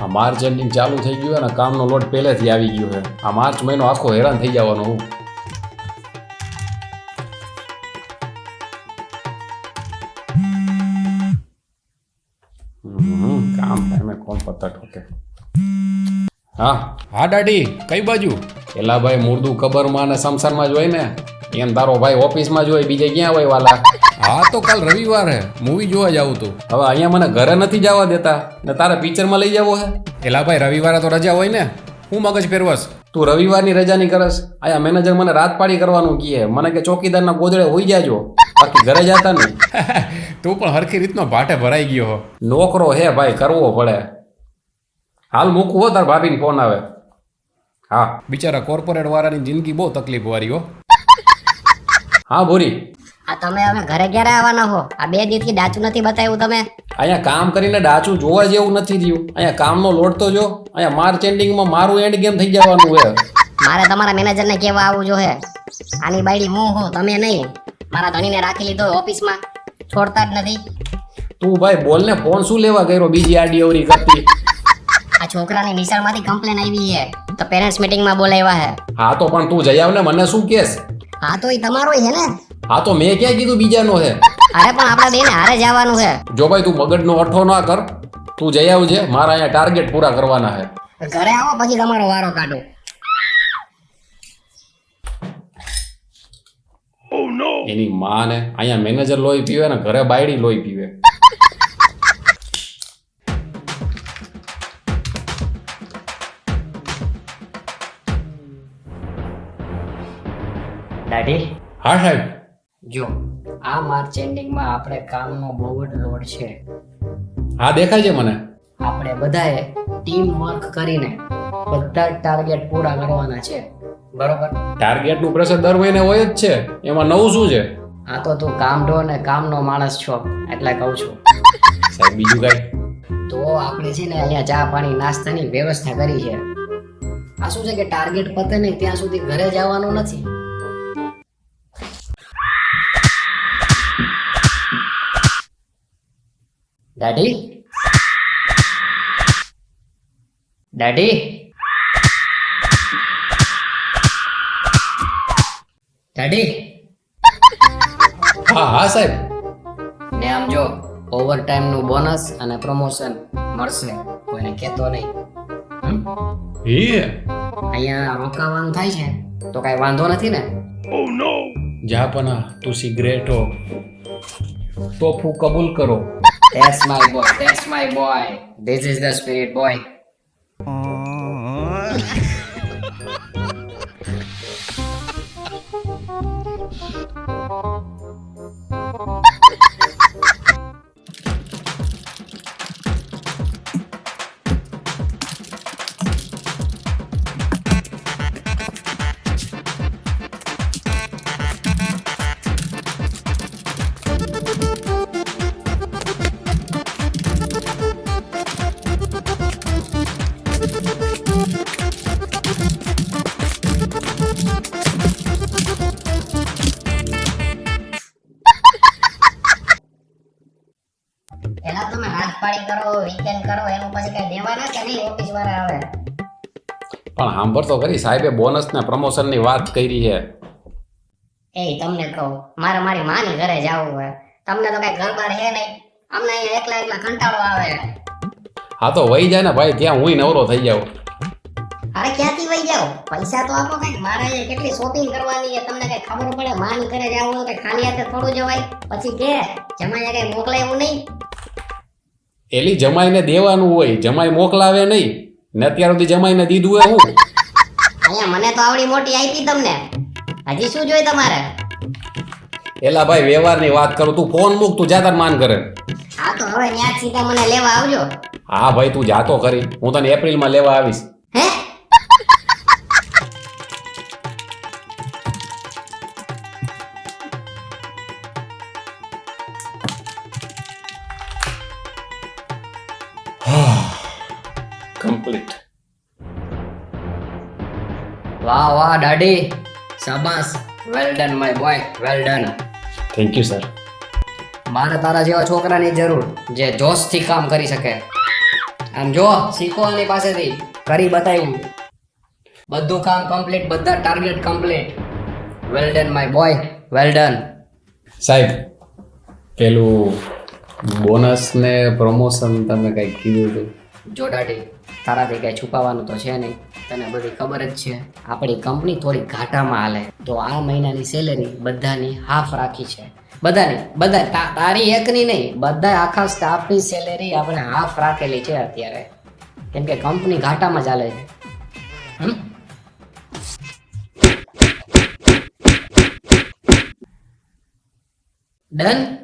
આ March ending ચાલુ થઈ ગયું અને કામનો લોડ પહેલેથી આવી ગયો છે. આ માર્ચ મહિનો આખો હેરાન થઈ જવાનો હું. કામ ટાઈમે કોણ પત્તા ઠોકે. હા દાડી કઈ બાજુ? એલા ભાઈ મુર્દું કબરમાં અને સંસારમાં જ હોય ને. એમ તારો ભાઈ ઓફિસમાં જ હોય, બીજે ક્યાં હોય વાલા? હા તો કાલ રવિવાર હે, મૂવી જોવા જાવું તું. હવે અહીંયા મને ઘરે નથી જવા દેતા ને તારે પિક્ચરમાં લઈ જવો હે? એલા ભાઈ રવિવારે તો રજા હોય ને, હું મગજ ફેરવસ? તું રવિવારની રજા નહીં કરસ? અહીંયા મેનેજર મને રાત પાડી કરવાનું કહે, મને કે ચોકીદારના ગોદડે હોઈ જાજો, બાકી ઘરે જતા નહીં. તું પણ હરખી રીતનો ભાટે ભરાઈ ગયો હો. નોકરો હે ભાઈ, કરવો પડે. હાલ મૂકવું હો, તાર ભાભીને ફોન આવે. હા બિચારા કોર્પોરેટ વાળાની જિંદગી બહુ તકલીફ વાળી હો. હા ભૂરી. આ તમે હવે ઘરે ક્યારે આવવાના હો? આ 2 દિવસથી ડાચું નથી બતાવ્યું તમે. અહીંયા કામ કરીને ડાચું જોવા જેવું નથી રહ્યું. અહીંયા કામનો લોડ તો જો. અહીંયા માર્ચ એન્ડિંગમાં મારું એન્ડ ગેમ થઈ જવાનું છે. મારે તમારા મેનેજરને કહેવા આવવું જોઈએ. આની બાયડી હું હું, તમે નહીં. મારા ધણીને રાખી લીધો ઓફિસમાં, છોડતા જ નથી. તું ભાઈ બોલને, ફોન શું લેવા કર્યો બીજી આડી અવરી કરતી? આ છોકરાની નિશાળમાંથી કમ્પ્લેન આવી છે તો પેરેન્ટ્સ મીટિંગમાં બોલાવ્યા છે. હા તો પણ તું જઈ આવ ને, મને શું કેસ? હા તો એ તમારો છે ને. હા તો મેં ક્યાં કીધું બીજાનો છે? અરે પણ આપણે બેને હારે જવાનું છે. જો ભાઈ તું બગડનો અઠો ના કર, તું જઈ આવજે. મારા અહીંયા ટાર્ગેટ પૂરા કરવાના છે. ઘરે આવો પછી તમારો વારો કાઢો. એની માં ને, અહીંયા મેનેજર લોહી પીવે ને ઘરે બાયડી લોહી પીવે. દાઢી. હા સાહેબ. જો આ માર્ચ એન્ડિંગમાં આપણે કામનો બહુ જ લોડ છે. હા દેખાય છે મને. આપણે બધાએ ટીમ વર્ક કરીને બધા ટાર્ગેટ પૂરા કરવાના છે, બરોબર? ટાર્ગેટનું પ્રેશર દર મહિને હોય જ છે, એમાં નવું શું છે? આ તો તું કામઢો ને કામનો માણસ છો એટલે કહું છું. સાહેબ બીજું કઈ? તો આપણે છે ને અહીંયા ચા પાણી નાસ્તાની વ્યવસ્થા કરી છે. આ શું છે કે ટાર્ગેટ પતે નહીં ત્યાં સુધી ઘરે જવાનું નથી. દાઢી. દાઢી. દાઢી. હા હા સાહેબ. ને આમ જો ઓવર ટાઈમ નું બોનસ અને પ્રમોશન મળશે, કોઈને કહેતો નહીં. અહીંયા રોકાવાનું થાય છે તો કઈ વાંધો નથી ને? જાપના તું સિગરેટો તોફુ કબૂલ કરો. That's my boy. That's my boy. This is the spirit boy. એલા તમે હાથ પાડી કરો, વીકેન્ડ કરો, એનું પછી કઈ દેવાના કે નહીં ઓફિસ વાળા આવે? પણ સાંભળ તો ખરી, સાહેબે બોનસ ને પ્રમોશન ની વાત કરી છે. એ તમને કહું, મારે મારી માની ઘરે જવું હોય. તમને તો કઈ ઘર બાર હે નહીં. અમને અહીંયા એકલા એકલા કંટાળો આવે. હા તો વહી જાય ને ભાઈ, ત્યાં હું નવરો થઈ જાઉં. અરે ક્યાંથી વહી જાવ? પૈસા તો આપો કઈ. મારે અહીંયા કેટલી શોપિંગ કરવાની છે, તમને કઈ ખબર પડે? માની ઘરે જવું હોય તો ખાલી હાથે થોડું જવાય. પછી કે જમાઈ કઈ મોકલે એવું નહીં. એલી જમાઈને દેવાનું હોય, જમાઈ મોકલાવે નહીં ને. અત્યાર સુધી જમાઈને દીધું હોય હું? અહીંયા મને તો આવડી મોટી આપી તમને, હજી શું જોઈએ તમારે? એલા ભાઈ વ્યવહારની વાત કરું, તું ફોન મૂક, તું જાતાર માન કરે. હા તો હવે ન્યા સીધા મને લેવા આવજો. હા ભાઈ તું જાતો કરી, હું તને એપ્રિલમાં લેવા આવીશ. હે? કમ્પ્લીટ. વાહ વાહ દાઢી, શાબાશ, well done my boy, well done. Thank you sir. મારે તારા જેવા છોકરાની જરૂર જે જોશથી કામ કરી શકે. આમ જો શીખો આની પાસેથી કરી બતાવ્યું બધું કામ કમ્પ્લીટ બધા target complete well done my boy well done સાહેબ પેલું બોનસ ને પ્રમોશન તમે કંઈક કીધું હતું જોડાટી તારાથી કઈ છુપાવવાનું તો છે નહીં તને બધી ખબર જ છે આપણી કંપની થોડી ઘાટામાં હાલે તો આ મહિનાની સેલેરી બધાની હાફ રાખી છે બધા તારી એકની નહીં બધા આખા સ્ટાફની સેલેરી આપણે હાફ રાખેલી છે અત્યારે કેમ કે કંપની ઘાટામાં ચાલે છે ડન